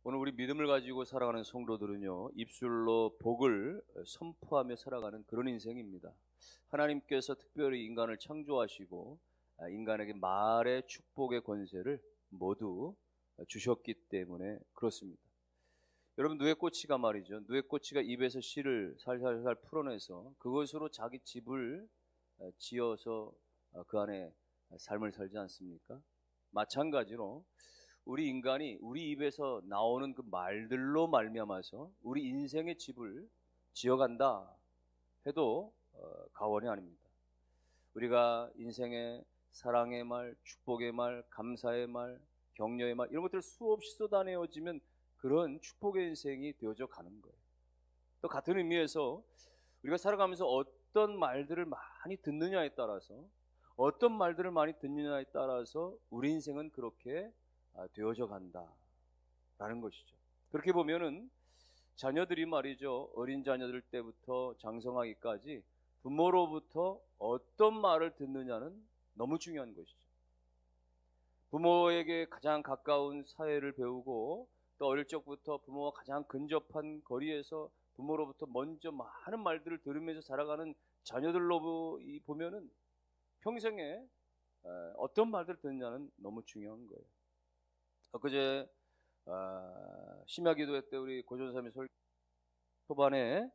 오늘 우리 믿음을 가지고 살아가는 성도들은요, 입술로 복을 선포하며 살아가는 그런 인생입니다. 하나님께서 특별히 인간을 창조하시고 인간에게 말의 축복의 권세를 모두 주셨기 때문에 그렇습니다. 여러분, 누에꼬치가 말이죠. 누에꼬치가 입에서 씨를 살살살 풀어내서 그것으로 자기 집을 지어서 그 안에 삶을 살지 않습니까? 마찬가지로 우리 인간이 우리 입에서 나오는 그 말들로 말미암아서 우리 인생의 집을 지어간다 해도 과언이 아닙니다. 우리가 인생의 사랑의 말, 축복의 말, 감사의 말, 격려의 말 이런 것들을 수없이 쏟아내어지면 그런 축복의 인생이 되어져 가는 거예요. 또 같은 의미에서 우리가 살아가면서 어떤 말들을 많이 듣느냐에 따라서 어떤 말들을 많이 듣느냐에 따라서 우리 인생은 그렇게 되어져 간다라는 것이죠. 그렇게 보면은 자녀들이 말이죠. 어린 자녀들 때부터 장성하기까지 부모로부터 어떤 말을 듣느냐는 너무 중요한 것이죠. 부모에게 가장 가까운 사회를 배우고 또 어릴 적부터 부모와 가장 근접한 거리에서 부모로부터 먼저 많은 말들을 들으면서 자라가는 자녀들로 보면은 평생에 어떤 말들을 듣느냐는 너무 중요한 거예요. 엊그제 심야기도회 때 우리 고전사님이 초반에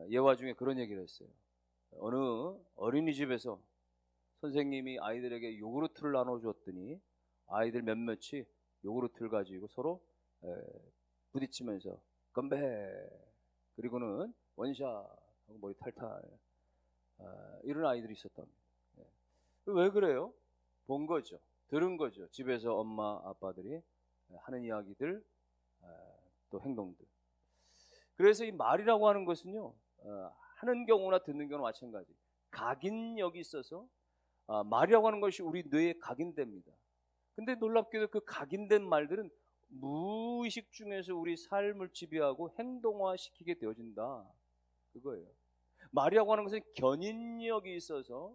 예화 중에 그런 얘기를 했어요. 어느 어린이집에서 선생님이 아이들에게 요구르트를 나눠주었더니 아이들 몇몇이 요구르트를 가지고 서로 부딪히면서 건배 그리고는 원샷 하고 머리 탈탈 이런 아이들이 있었답니다. 왜 그래요? 본 거죠. 들은 거죠. 집에서 엄마 아빠들이 하는 이야기들 또 행동들. 그래서 이 말이라고 하는 것은요, 하는 경우나 듣는 경우나 마찬가지. 각인력이 있어서 말이라고 하는 것이 우리 뇌에 각인됩니다. 근데 놀랍게도 그 각인된 말들은 무의식 중에서 우리 삶을 지배하고 행동화시키게 되어진다. 그거예요. 말이라고 하는 것은 견인력이 있어서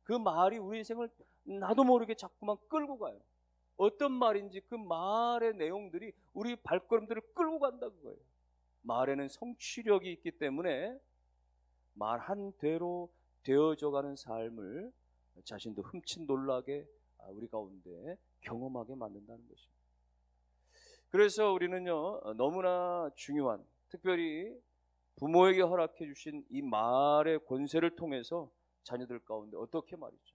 그 말이 우리 인생을 나도 모르게 자꾸만 끌고 가요. 어떤 말인지 그 말의 내용들이 우리 발걸음들을 끌고 간다 그거예요. 말에는 성취력이 있기 때문에 말한 대로 되어져가는 삶을 자신도 흠칫 놀라게 우리 가운데 경험하게 만든다는 것입니다. 그래서 우리는요, 너무나 중요한, 특별히 부모에게 허락해 주신 이 말의 권세를 통해서 자녀들 가운데 어떻게 말이죠.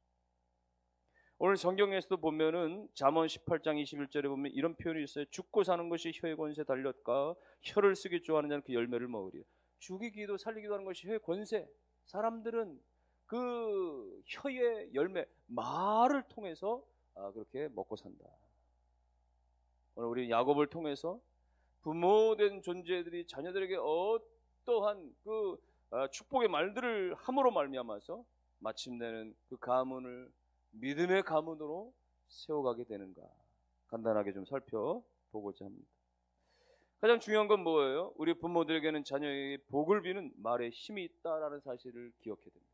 오늘 성경에서도 보면은 잠언 18장 21절에 보면 이런 표현이 있어요. 죽고 사는 것이 혀의 권세 달렸가 혀를 쓰기 좋아하는 자는 그 열매를 먹으리라. 죽이기도 살리기도 하는 것이 혀의 권세. 사람들은 그 혀의 열매, 말을 통해서 그렇게 먹고 산다. 오늘 우리 야곱을 통해서 부모된 존재들이 자녀들에게 어떠한 그 축복의 말들을 함으로 말미암아서 마침내는 그 가문을 믿음의 가문으로 세워가게 되는가 간단하게 좀 살펴보고자 합니다. 가장 중요한 건 뭐예요? 우리 부모들에게는 자녀에게 복을 비는 말에 힘이 있다라는 사실을 기억해야 됩니다.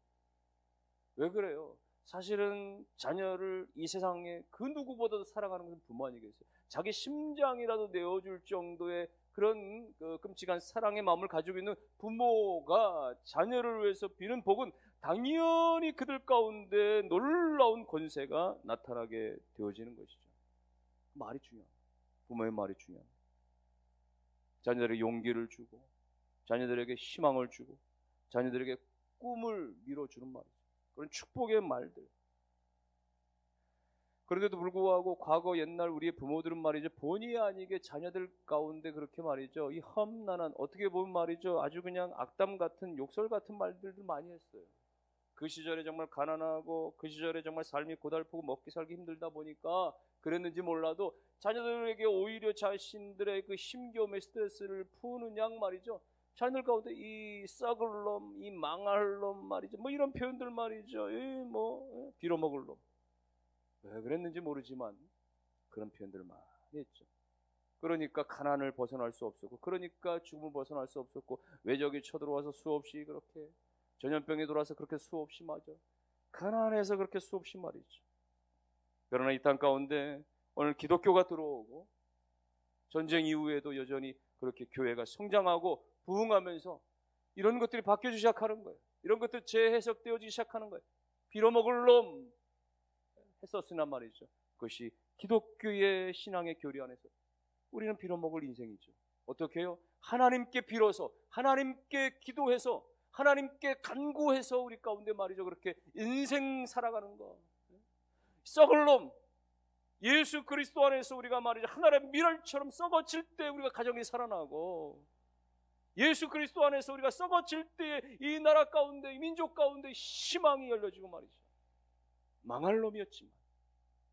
왜 그래요? 사실은 자녀를 이 세상에 그 누구보다도 사랑하는 것은 부모 아니겠어요? 자기 심장이라도 내어줄 정도의 그런 그 끔찍한 사랑의 마음을 가지고 있는 부모가 자녀를 위해서 비는 복은 당연히 그들 가운데 놀라운 권세가 나타나게 되어지는 것이죠. 말이 중요합니다. 부모의 말이 중요합니다. 자녀들에게 용기를 주고 자녀들에게 희망을 주고 자녀들에게 꿈을 밀어주는 말이죠. 그런 축복의 말들. 그런데도 불구하고 과거 옛날 우리의 부모들은 말이죠. 본의 아니게 자녀들 가운데 그렇게 말이죠. 이 험난한 어떻게 보면 말이죠. 아주 그냥 악담 같은 욕설 같은 말들도 많이 했어요. 그 시절에 정말 가난하고 그 시절에 정말 삶이 고달프고 먹기 살기 힘들다 보니까 그랬는지 몰라도 자녀들에게 오히려 자신들의 그 힘겨움의 스트레스를 푸는 양 말이죠. 자녀들 가운데 이 썩을 놈, 이 망할 놈 말이죠. 뭐 이런 표현들 말이죠. 빌어먹을 놈. 왜 그랬는지 모르지만 그런 표현들을 많이 했죠. 그러니까 가난을 벗어날 수 없었고 그러니까 죽음을 벗어날 수 없었고 외적이 쳐들어와서 수없이 그렇게 전염병이 돌아서 그렇게 수없이 맞아. 가난해서 그렇게 수없이 말이죠. 그러나 이 땅 가운데 오늘 기독교가 들어오고 전쟁 이후에도 여전히 그렇게 교회가 성장하고 부흥하면서 이런 것들이 바뀌어지기 시작하는 거예요. 이런 것들이 재해석되어지기 시작하는 거예요. 빌어먹을 놈 했었으나 말이죠. 그것이 기독교의 신앙의 교리 안에서 우리는 빌어먹을 인생이죠. 어떻게 해요? 하나님께 빌어서, 하나님께 기도해서, 하나님께 간구해서 우리 가운데 말이죠. 그렇게 인생 살아가는 거. 썩을 놈, 예수 그리스도 안에서 우리가 말이죠. 하나님의 밀알처럼 썩어질 때 우리가 가정이 살아나고, 예수 그리스도 안에서 우리가 썩어질 때 이 나라 가운데, 이 민족 가운데 희망이 열려지고 말이죠. 망할 놈이었지만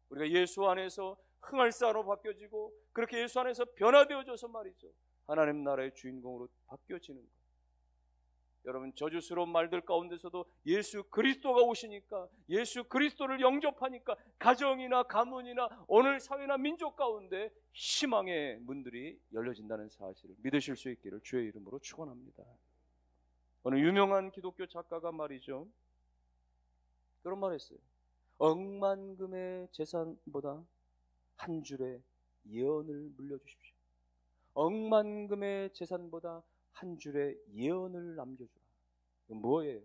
우리가 예수 안에서 흥할 사로 바뀌어지고, 그렇게 예수 안에서 변화되어져서 말이죠. 하나님 나라의 주인공으로 바뀌어지는 거예요. 여러분, 저주스러운 말들 가운데서도 예수 그리스도가 오시니까, 예수 그리스도를 영접하니까 가정이나 가문이나 오늘 사회나 민족 가운데 희망의 문들이 열려진다는 사실을 믿으실 수 있기를 주의 이름으로 축원합니다. 어느 유명한 기독교 작가가 말이죠, 그런 말 했어요. 억만금의 재산보다 한 줄의 예언을 물려주십시오. 억만금의 재산보다 한 줄의 예언을 남겨주라. 이건 뭐예요?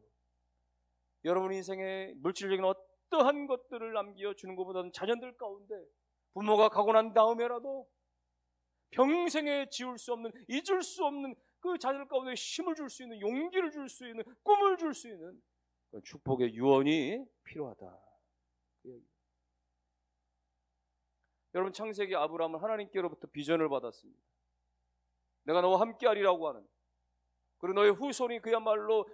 여러분 인생에 물질적인 어떠한 것들을 남겨주는 것보다는 자녀들 가운데 부모가 가고 난 다음에라도 평생에 지울 수 없는, 잊을 수 없는 그 자녀들 가운데 힘을 줄 수 있는, 용기를 줄 수 있는, 꿈을 줄 수 있는 축복의 유언이 필요하다. 여러분, 창세기 아브라함은 하나님께로부터 비전을 받았습니다. 내가 너와 함께하리라고 하는, 그리고 너의 후손이 그야말로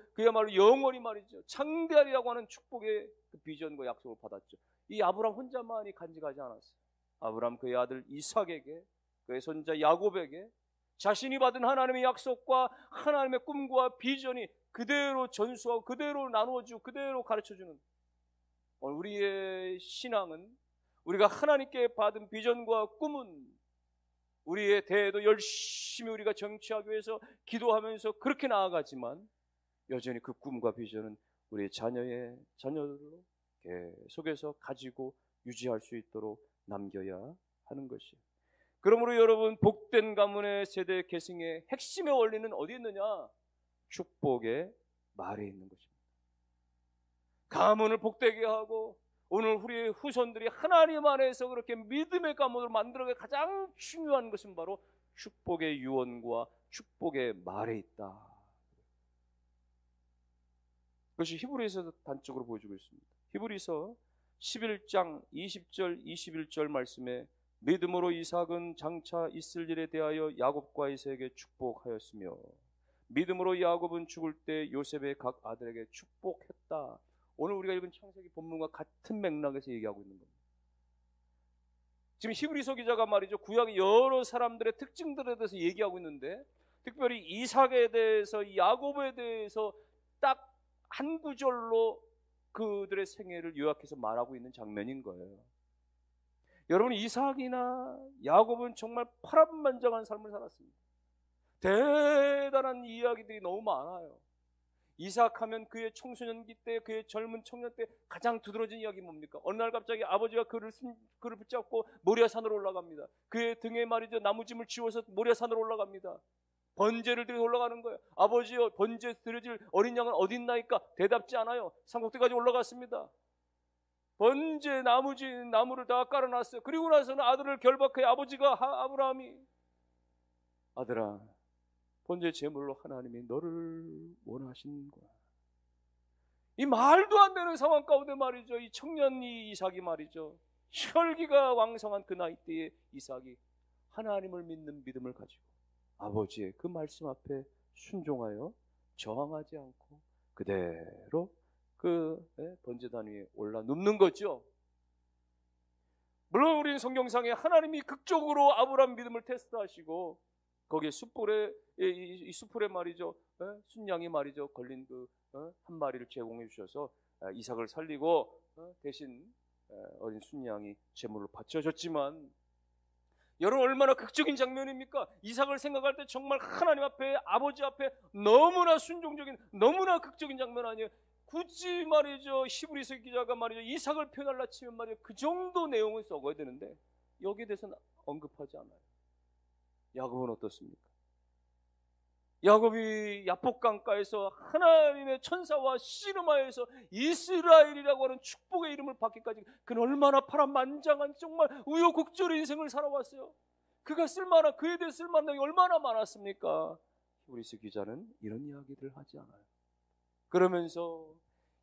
영원히 말이죠, 창대하리라고 하는 축복의 그 비전과 약속을 받았죠. 이 아브라함 혼자만이 간직하지 않았어요. 아브라함 그의 아들 이삭에게, 그의 손자 야곱에게 자신이 받은 하나님의 약속과 하나님의 꿈과 비전이 그대로 전수하고 그대로 나누어주고 그대로 가르쳐주는, 우리의 신앙은, 우리가 하나님께 받은 비전과 꿈은 우리의 대에도 열심히 우리가 정치하기 위해서 기도하면서 그렇게 나아가지만 여전히 그 꿈과 비전은 우리의 자녀들로 계속해서 가지고 유지할 수 있도록 남겨야 하는 것이에요. 그러므로 여러분, 복된 가문의 세대 계승의 핵심의 원리는 어디에 있느냐? 축복의 말에 있는 것입니다. 가문을 복되게 하고 오늘 우리의 후손들이 하나님 안에서 그렇게 믿음의 가문으로 만들어가는 가장 중요한 것은 바로 축복의 유언과 축복의 말에 있다. 그것이 히브리서에서 단적으로 보여주고 있습니다. 히브리서 11장 20절 21절 말씀에 믿음으로 이삭은 장차 있을 일에 대하여 야곱과 이삭에게 축복하였으며 믿음으로 야곱은 죽을 때 요셉의 각 아들에게 축복했다. 오늘 우리가 읽은 창세기 본문과 같은 맥락에서 얘기하고 있는 겁니다. 지금 히브리서 기자가 말이죠, 구약의 여러 사람들의 특징들에 대해서 얘기하고 있는데, 특별히 이삭에 대해서, 야곱에 대해서 딱 한 구절로 그들의 생애를 요약해서 말하고 있는 장면인 거예요. 여러분, 이삭이나 야곱은 정말 파란만장한 삶을 살았습니다. 대단한 이야기들이 너무 많아요. 이삭하면 그의 청소년기 때, 그의 젊은 청년 때 가장 두드러진 이야기 뭡니까? 어느 날 갑자기 아버지가 그를 붙잡고 모리아산으로 올라갑니다. 그의 등에 말이죠, 나무짐을 지워서 모리아산으로 올라갑니다. 번제를 들고 올라가는 거예요. 아버지여, 번제 드려질 어린 양은 어딨나이까? 대답지 않아요. 산꼭대기까지 올라갔습니다. 번제 나무를 다 깔아놨어요. 그리고 나서는 아들을 결박해. 아버지가 아브라함이, 아들아, 번제 제물로 하나님이 너를 원하신 거야. 이 말도 안 되는 상황 가운데 말이죠, 이 청년 이삭이 말이죠, 혈기가 왕성한 그 나이 때에 이삭이 하나님을 믿는 믿음을 가지고 아버지의 그 말씀 앞에 순종하여 저항하지 않고 그대로 그 번제단 위에 올라 눕는 거죠. 물론 우리는 성경상에 하나님이 극적으로 아브라함 믿음을 테스트하시고 거기에 숯불에 말이죠, 순양이 말이죠 걸린 그 한 마리를 제공해 주셔서 이삭을 살리고 대신 어린 순양이 제물로 바쳐졌지만, 여러분 얼마나 극적인 장면입니까? 이삭을 생각할 때 정말 하나님 앞에, 아버지 앞에 너무나 순종적인, 너무나 극적인 장면 아니에요? 굳이 말이죠, 히브리서 기자가 말이죠, 이삭을 표현하려 치면 말이죠, 그 정도 내용을 써야 되는데 여기에 대해서는 언급하지 않아요. 야곱은 어떻습니까? 야곱이 야복 강가에서 하나님의 천사와 씨름하여서 이스라엘이라고 하는 축복의 이름을 받기까지 그는 얼마나 파란만장한 정말 우여곡절의 인생을 살아왔어요. 그가 쓸만한, 그에 대해 쓸만한 게 얼마나 많았습니까? 히브리서 기자는 이런 이야기를 하지 않아요. 그러면서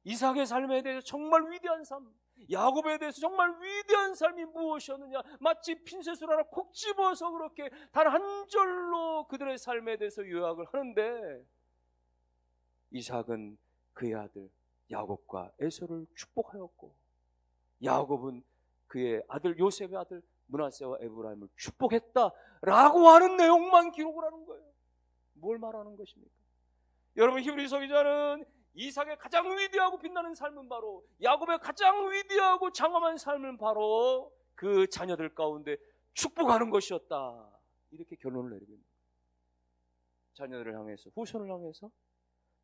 이삭의 삶에 대해서 정말 위대한 삶, 야곱에 대해서 정말 위대한 삶이 무엇이었느냐, 마치 핀셋을 하나 콕 집어서 그렇게 단 한 절로 그들의 삶에 대해서 요약을 하는데, 이삭은 그의 아들 야곱과 에서를 축복하였고, 야곱은 그의 아들 요셉의 아들 므낫세와 에브라임을 축복했다라고 하는 내용만 기록을 하는 거예요. 뭘 말하는 것입니까? 여러분, 히브리서 기자는 이삭의 가장 위대하고 빛나는 삶은 바로, 야곱의 가장 위대하고 장엄한 삶은 바로 그 자녀들 가운데 축복하는 것이었다, 이렇게 결론을 내리고 있습니다. 자녀들을 향해서, 후손을 향해서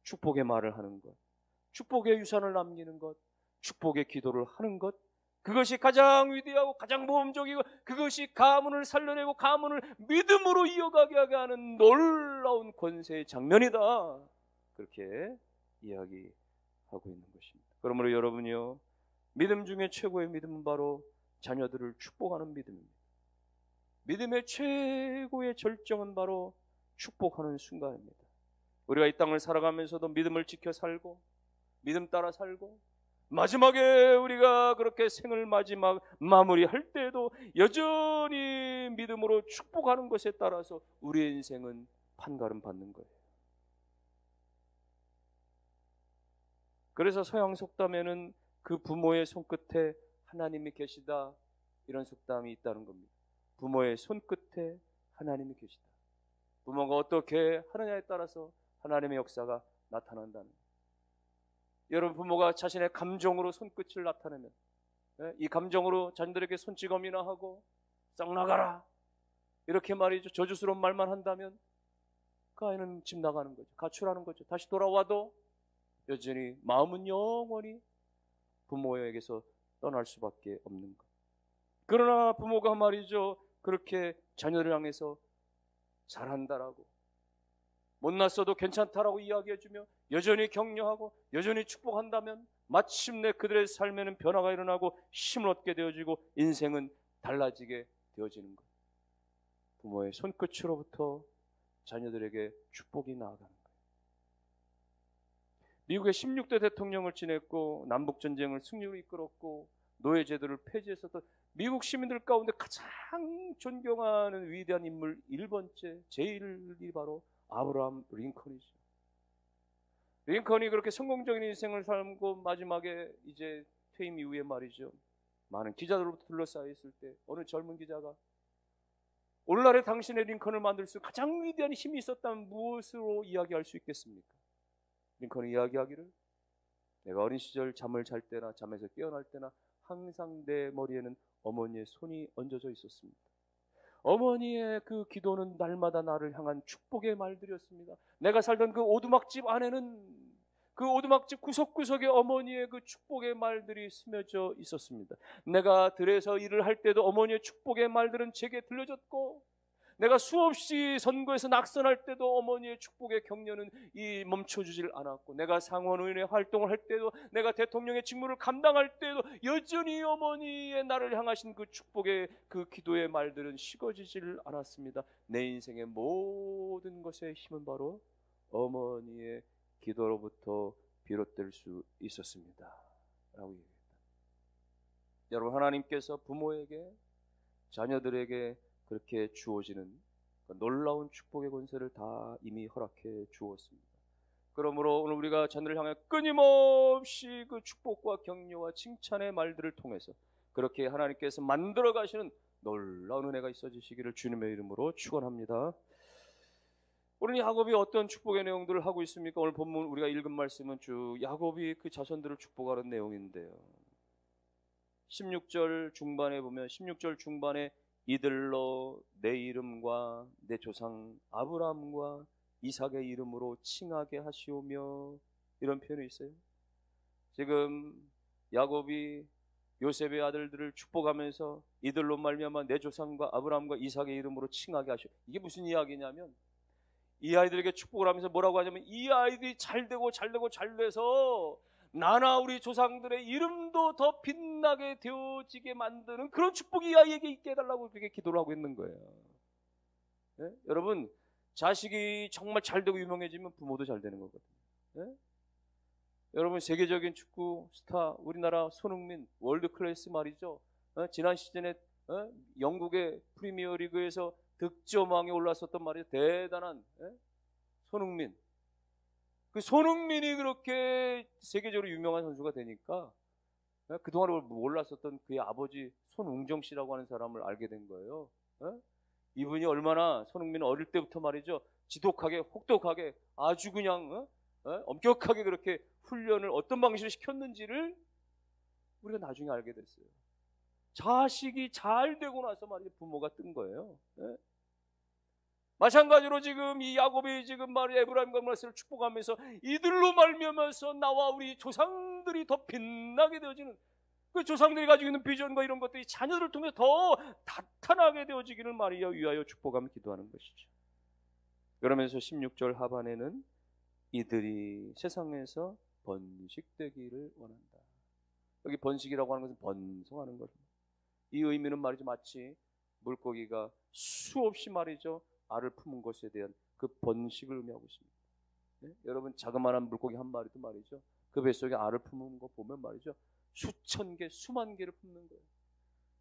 축복의 말을 하는 것, 축복의 유산을 남기는 것, 축복의 기도를 하는 것, 그것이 가장 위대하고 가장 모험적이고, 그것이 가문을 살려내고 가문을 믿음으로 이어가게 하는 놀라운 권세의 장면이다, 그렇게 이야기하고 있는 것입니다. 그러므로 여러분이요, 믿음 중에 최고의 믿음은 바로 자녀들을 축복하는 믿음입니다. 믿음의 최고의 절정은 바로 축복하는 순간입니다. 우리가 이 땅을 살아가면서도 믿음을 지켜 살고, 믿음 따라 살고, 마지막에 우리가 그렇게 생을 마무리할 때에도 여전히 믿음으로 축복하는 것에 따라서 우리의 인생은 판가름 받는 거예요. 그래서 서양 속담에는 그 부모의 손끝에 하나님이 계시다, 이런 속담이 있다는 겁니다. 부모의 손끝에 하나님이 계시다. 부모가 어떻게 하느냐에 따라서 하나님의 역사가 나타난다는 거예요. 여러분, 부모가 자신의 감정으로 손끝을 나타내면, 이 감정으로 자녀들에게 손찌검이나 하고 썩 나가라, 이렇게 말이죠, 저주스러운 말만 한다면 그 아이는 집 나가는 거죠. 가출하는 거죠. 다시 돌아와도 여전히 마음은 영원히 부모에게서 떠날 수밖에 없는 것. 그러나 부모가 말이죠, 그렇게 자녀를 향해서 잘한다라고, 못났어도 괜찮다라고 이야기해주며 여전히 격려하고 여전히 축복한다면 마침내 그들의 삶에는 변화가 일어나고 힘을 얻게 되어지고 인생은 달라지게 되어지는 것. 부모의 손끝으로부터 자녀들에게 축복이 나아가는 거예요. 미국의 16대 대통령을 지냈고 남북전쟁을 승리로 이끌었고 노예제도를 폐지했었던 미국 시민들 가운데 가장 존경하는 위대한 인물 1번째, 제1이 바로 아브라함 링컨이죠. 링컨이 그렇게 성공적인 인생을 살고 마지막에 이제 퇴임 이후에 말이죠, 많은 기자들로부터 둘러싸여 있을 때 어느 젊은 기자가 오늘날의 당신의 링컨을 만들 수 가장 위대한 힘이 있었다면 무엇으로 이야기할 수 있겠습니까? 링컨이 이야기하기를, 내가 어린 시절 잠을 잘 때나 잠에서 깨어날 때나 항상 내 머리에는 어머니의 손이 얹어져 있었습니다. 어머니의 그 기도는 날마다 나를 향한 축복의 말들이었습니다. 내가 살던 그 오두막집 안에는 그 오두막집 구석구석에 어머니의 그 축복의 말들이 스며져 있었습니다. 내가 들에서 일을 할 때도 어머니의 축복의 말들은 제게 들려졌고, 내가 수없이 선거에서 낙선할 때도 어머니의 축복의 격려는 멈춰주질 않았고, 내가 상원의원회 활동을 할 때도, 내가 대통령의 직무를 감당할 때도 여전히 어머니의 나를 향하신 그 축복의 그 기도의 말들은 식어지질 않았습니다. 내 인생의 모든 것의 힘은 바로 어머니의 기도로부터 비롯될 수 있었습니다, 라고 얘기합니다. 여러분, 하나님께서 부모에게, 자녀들에게 그렇게 주어지는 놀라운 축복의 권세를 다 이미 허락해 주었습니다. 그러므로 오늘 우리가 자녀를 향해 끊임없이 그 축복과 격려와 칭찬의 말들을 통해서 그렇게 하나님께서 만들어 가시는 놀라운 은혜가 있어지시기를 주님의 이름으로 축원합니다. 오늘 야곱이 어떤 축복의 내용들을 하고 있습니까? 오늘 본문 우리가 읽은 말씀은 쭉 야곱이 그 자손들을 축복하는 내용인데요, 16절 중반에 보면, 16절 중반에 이들로 내 이름과 내 조상 아브라함과 이삭의 이름으로 칭하게 하시오며, 이런 표현이 있어요. 지금 야곱이 요셉의 아들들을 축복하면서 이들로 말미암아 내 조상과 아브라함과 이삭의 이름으로 칭하게 하시오. 이게 무슨 이야기냐면 이 아이들에게 축복을 하면서 뭐라고 하냐면 이 아이들이 잘되고 잘돼서 나나 우리 조상들의 이름도 더 빛나게 되어지게 만드는 그런 축복이 이 아이에게 있게 해달라고 그렇게 기도를 하고 있는 거예요. 네? 여러분, 자식이 정말 잘되고 유명해지면 부모도 잘 되는 거거든요. 네? 여러분, 세계적인 축구 스타 우리나라 손흥민 월드 클래스 말이죠. 지난 시즌에 영국의 프리미어 리그에서 득점왕에 올랐었던 말이죠. 대단한 손흥민. 그 손흥민이 그렇게 세계적으로 유명한 선수가 되니까 그동안 몰랐었던 그의 아버지 손웅정 씨라고 하는 사람을 알게 된 거예요. 이분이 얼마나 손흥민은 어릴 때부터 말이죠. 지독하게 혹독하게 아주 그냥 엄격하게 그렇게 훈련을 어떤 방식으로 시켰는지를 우리가 나중에 알게 됐어요. 자식이 잘 되고 나서 말이죠. 부모가 뜬 거예요. 마찬가지로 지금 이 야곱이 지금 말이야 에브라임과 므낫세를 축복하면서 이들로 말미암아서 나와 우리 조상들이 더 빛나게 되어지는 그 조상들이 가지고 있는 비전과 이런 것들이 자녀들을 통해 더 나타나게 되어지기를 말이야 위하여 축복하며 기도하는 것이죠. 그러면서 16절 하반에는 이들이 세상에서 번식되기를 원한다. 여기 번식이라고 하는 것은 번성하는 것입니다. 이 의미는 말이죠 마치 물고기가 수없이 말이죠 알을 품은 것에 대한 그 번식을 의미하고 있습니다. 네? 여러분 자그마한 물고기 한 마리도 말이죠 그 뱃속에 알을 품은 거 보면 말이죠 수천 개 수만 개를 품는 거예요.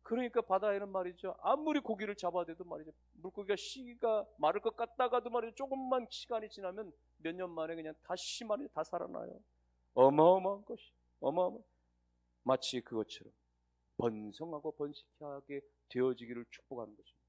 그러니까 바다에는 말이죠 아무리 고기를 잡아대도 말이죠 물고기가 씨가 마를 것 같다가도 말이죠 조금만 시간이 지나면 몇 년 만에 그냥 다시 말이죠 다 살아나요. 어마어마한 것이 마치 그것처럼 번성하고 번식하게 되어지기를 축복하는 것입니다.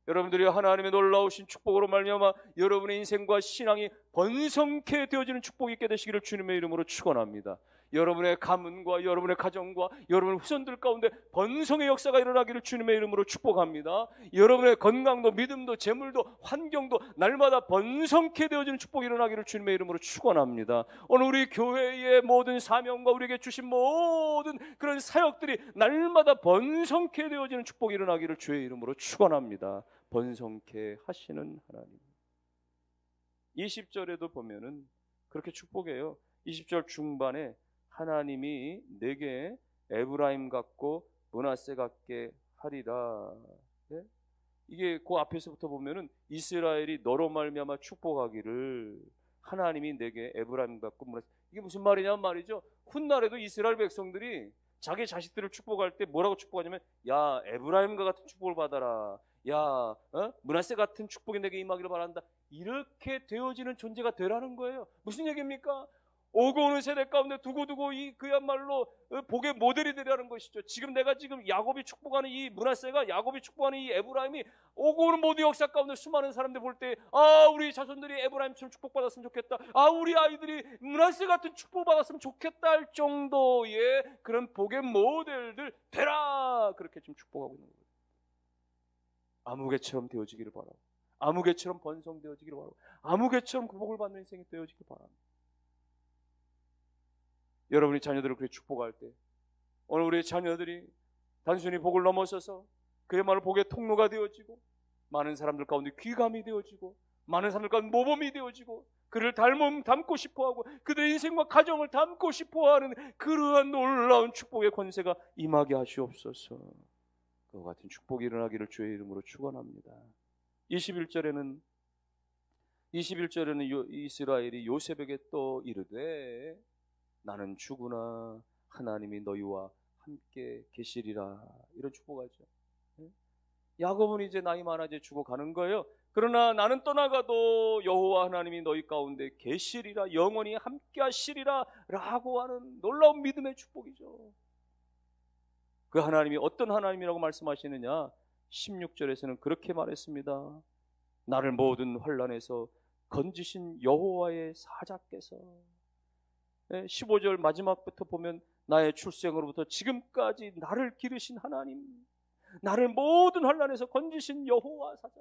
여러분들이 하나님의 놀라우신 축복으로 말미암아 여러분의 인생과 신앙이 번성케 되어지는 축복이 있게 되시기를 주님의 이름으로 축원합니다. 여러분의 가문과 여러분의 가정과 여러분의 후손들 가운데 번성의 역사가 일어나기를 주님의 이름으로 축복합니다. 여러분의 건강도 믿음도 재물도 환경도 날마다 번성케 되어지는 축복이 일어나기를 주님의 이름으로 축원합니다. 오늘 우리 교회의 모든 사명과 우리에게 주신 모든 그런 사역들이 날마다 번성케 되어지는 축복이 일어나기를 주의 이름으로 축원합니다. 번성케 하시는 하나님. 20절에도 보면은 그렇게 축복해요. 20절 중반에 하나님이 내게 에브라임 같고 므낫세 같게 하리라. 네? 이게 그 앞에서부터 보면은 이스라엘이 너로 말미암아 축복하기를 하나님이 내게 에브라임 같고 므낫세. 이게 무슨 말이냐면 말이죠. 훗날에도 이스라엘 백성들이 자기 자식들을 축복할 때 뭐라고 축복하냐면 야 에브라임과 같은 축복을 받아라. 야 므낫세 같은 축복이 내게 임하기를 바란다. 이렇게 되어지는 존재가 되라는 거예요. 무슨 얘기입니까? 오고 오는 세대 가운데 두고두고 이 그야말로 복의 모델이 되라는 것이죠. 내가 지금 야곱이 축복하는 이 므낫세가 야곱이 축복하는 이 에브라임이 오고 오는 모든 역사 가운데 수많은 사람들 볼 때 우리 자손들이 에브라임처럼 축복받았으면 좋겠다. 우리 아이들이 므낫세 같은 축복받았으면 좋겠다 할 정도의 그런 복의 모델들 되라. 그렇게 지금 축복하고 있는 거예요. 아무개처럼 되어지기를 바라고 아무개처럼 번성되어지기를 바라고 아무개처럼 그 복을 받는 인생이 되어지기를 바랍니다. 여러분이 자녀들을 그렇게 축복할 때 오늘 우리의 자녀들이 단순히 복을 넘어서서 그야말로 복의 통로가 되어지고 많은 사람들 가운데 귀감이 되어지고 많은 사람들 가운데 모범이 되어지고 그를 닮고 싶어하고 그들의 인생과 가정을 닮고 싶어하는 그러한 놀라운 축복의 권세가 임하게 하시옵소서. 그와 같은 축복이 일어나기를 주의 이름으로 축원합니다. 21절에는 이스라엘이 요셉에게 또 이르되 나는 죽으나 하나님이 너희와 함께 계시리라. 이런 축복하죠. 야곱은 이제 나이 많아 이제 죽어가는 거예요. 그러나 나는 떠나가도 여호와 하나님이 너희 가운데 계시리라 영원히 함께 하시리라 라고 하는 놀라운 믿음의 축복이죠. 그 하나님이 어떤 하나님이라고 말씀하시느냐 16절에서는 그렇게 말했습니다. 나를 모든 환난에서 건지신 여호와의 사자께서 15절 마지막부터 보면 나의 출생으로부터 지금까지 나를 기르신 하나님 나를 모든 환난에서 건지신 여호와 사자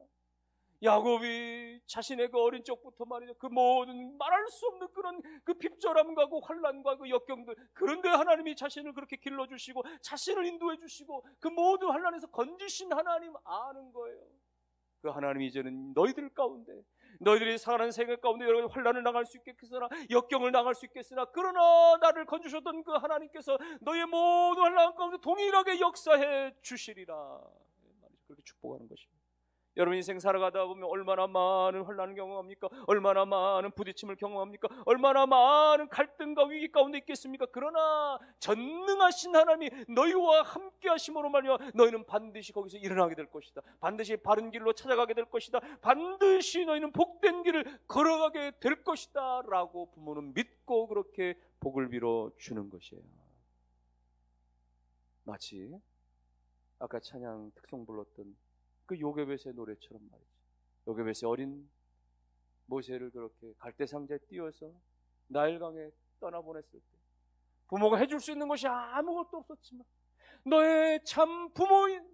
야곱이 자신의 그 어린 적부터 말이죠. 그 모든 말할 수 없는 그런 그 핍절함과 그 환난과 그 역경들, 그런데 하나님이 자신을 그렇게 길러주시고 자신을 인도해 주시고 그 모든 환난에서 건지신 하나님 아는 거예요. 그 하나님이 이제는 너희들 가운데, 너희들이 살아가는 생활 가운데 여러 가지 환난을 당할 수 있겠으나 역경을 당할 수 있겠으나, 그러나 나를 건주셨던 그 하나님께서 너희의 모든 환난 가운데 동일하게 역사해 주시리라. 그렇게 축복하는 것입니다. 여러분 인생 살아가다 보면 얼마나 많은 환난을 경험합니까? 얼마나 많은 부딪힘을 경험합니까? 얼마나 많은 갈등과 위기 가운데 있겠습니까? 그러나 전능하신 하나님이 너희와 함께 하심으로 말미암아 너희는 반드시 거기서 일어나게 될 것이다. 반드시 바른 길로 찾아가게 될 것이다. 반드시 너희는 복된 길을 걸어가게 될 것이다 라고 부모는 믿고 그렇게 복을 빌어 주는 것이에요. 마치 아까 찬양 특송 불렀던 그 요게벳의 노래처럼 말이죠. 요게벳의 어린 모세를 그렇게 갈대상자에 띄워서 나일강에 떠나보냈을 때 부모가 해줄 수 있는 것이 아무것도 없었지만 너의 참 부모인,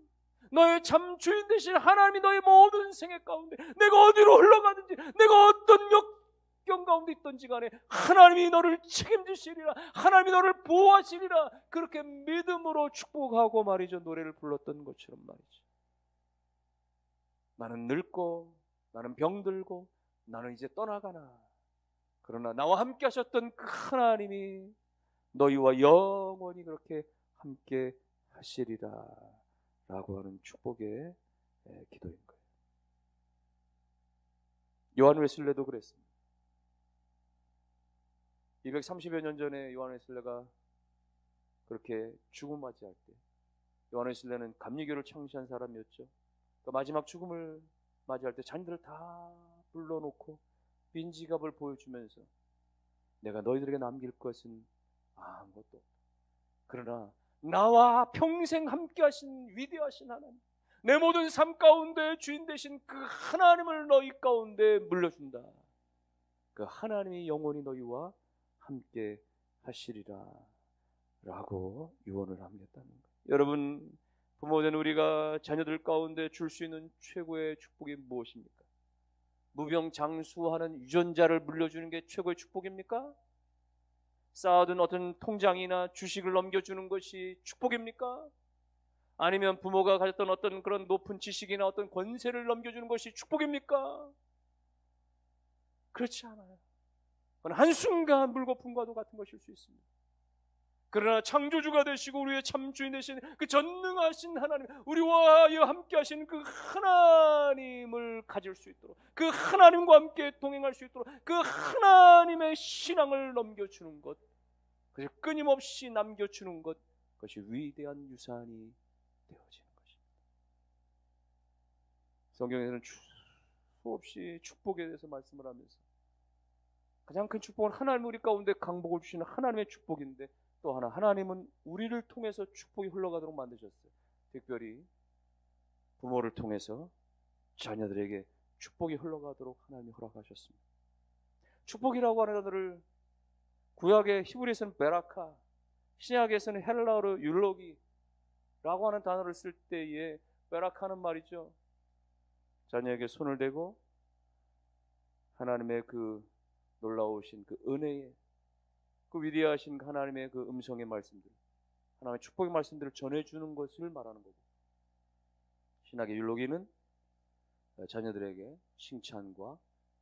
너의 참 주인 되신 하나님이 너의 모든 생애 가운데 내가 어디로 흘러가든지, 내가 어떤 역경 가운데 있든지 간에 하나님이 너를 책임지시리라, 하나님이 너를 보호하시리라, 그렇게 믿음으로 축복하고 말이죠. 노래를 불렀던 것처럼 말이죠. 나는 늙고 나는 병들고 나는 이제 떠나가나, 그러나 나와 함께 하셨던 그 하나님이 너희와 영원히 그렇게 함께 하시리라 라고 하는 축복의 기도인 거예요. 요한 웨슬레도 그랬습니다. 230여 년 전에 요한 웨슬레가 그렇게 죽음 맞이할 때, 요한 웨슬레는 감리교를 창시한 사람이었죠. 마지막 죽음을 맞이할 때 자녀들을 다 불러놓고 빈 지갑을 보여주면서 내가 너희들에게 남길 것은 아무것도 없다. 그러나 나와 평생 함께 하신 위대하신 하나님, 내 모든 삶 가운데 주인 되신 그 하나님을 너희 가운데 물려준다. 그 하나님이 영원히 너희와 함께 하시리라 라고 유언을 하겠다는 거예요. 여러분, 부모된 우리가 자녀들 가운데 줄 수 있는 최고의 축복이 무엇입니까? 무병장수하는 유전자를 물려주는 게 최고의 축복입니까? 쌓아둔 어떤 통장이나 주식을 넘겨주는 것이 축복입니까? 아니면 부모가 가졌던 어떤 그런 높은 지식이나 어떤 권세를 넘겨주는 것이 축복입니까? 그렇지 않아요. 그건 한순간 물거품과도 같은 것일 수 있습니다. 그러나 창조주가 되시고 우리의 참주인 되신 그 전능하신 하나님, 우리와 함께 하신 그 하나님을 가질 수 있도록, 그 하나님과 함께 동행할 수 있도록 그 하나님의 신앙을 넘겨주는 것, 그것이 끊임없이 남겨주는 것, 그것이 위대한 유산이 되어지는 것입니다. 성경에서는 수없이 축복에 대해서 말씀을 하면서 가장 큰 축복은 하나님 우리 가운데 강복을 주시는 하나님의 축복인데, 또 하나, 하나님은 우리를 통해서 축복이 흘러가도록 만드셨어요. 특별히 부모를 통해서 자녀들에게 축복이 흘러가도록 하나님이 허락하셨습니다. 축복이라고 하는 단어를 구약의 히브리에서는 베라카, 신약에서는 헬라어로 율로기라고 하는 단어를 쓸 때에 베라카는 말이죠, 자녀에게 손을 대고 하나님의 그 놀라우신 그 은혜의, 그 위대하신 하나님의 그 음성의 말씀들, 하나님의 축복의 말씀들을 전해주는 것을 말하는 거고, 신학의 율로기는 자녀들에게 칭찬과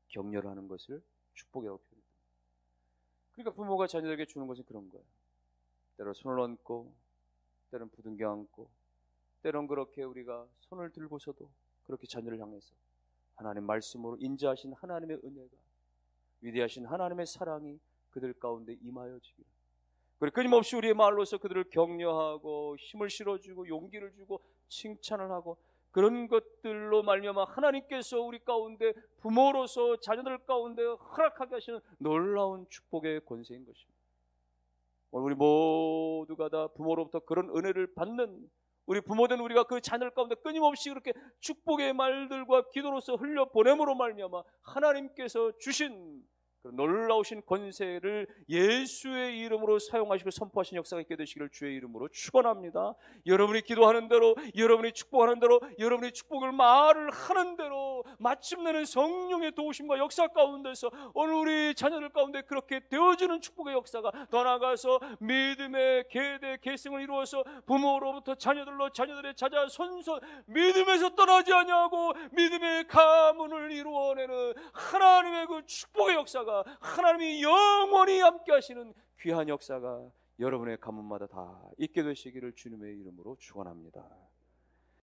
격려를 하는 것을 축복이라고 표현합니다. 그러니까 부모가 자녀들에게 주는 것은 그런 거예요. 때로 손을 얹고, 때로는 부둥켜 안고, 때로는 그렇게 우리가 손을 들고서도 그렇게 자녀를 향해서 하나님 말씀으로 인자하신 하나님의 은혜가, 위대하신 하나님의 사랑이 그들 가운데 임하여지기를, 그리고 끊임없이 우리의 말로서 그들을 격려하고 힘을 실어주고 용기를 주고 칭찬을 하고, 그런 것들로 말미암아 하나님께서 우리 가운데 부모로서 자녀들 가운데 허락하게 하시는 놀라운 축복의 권세인 것입니다. 오늘 우리 모두가 다 부모로부터 그런 은혜를 받는, 우리 부모된 우리가 그 자녀들 가운데 끊임없이 그렇게 축복의 말들과 기도로서 흘려보냄으로 말미암아 하나님께서 주신 놀라우신 권세를 예수의 이름으로 사용하시고 선포하신 역사가 있게 되시기를 주의 이름으로 축원합니다. 여러분이 기도하는 대로, 여러분이 축복하는 대로, 여러분이 축복을 말을 하는 대로 마침내는 성령의 도우심과 역사 가운데서 오늘 우리 자녀들 가운데 그렇게 되어지는 축복의 역사가 더 나아가서 믿음의 계대 계승을 이루어서 부모로부터 자녀들로, 자녀들의 자자 손손 믿음에서 떠나지 아니하고 믿음의 가문을 이루어내는 하나님의 그 축복의 역사가, 하나님이 영원히 함께 하시는 귀한 역사가 여러분의 가문마다 다 있게 되시기를 주님의 이름으로 축원합니다.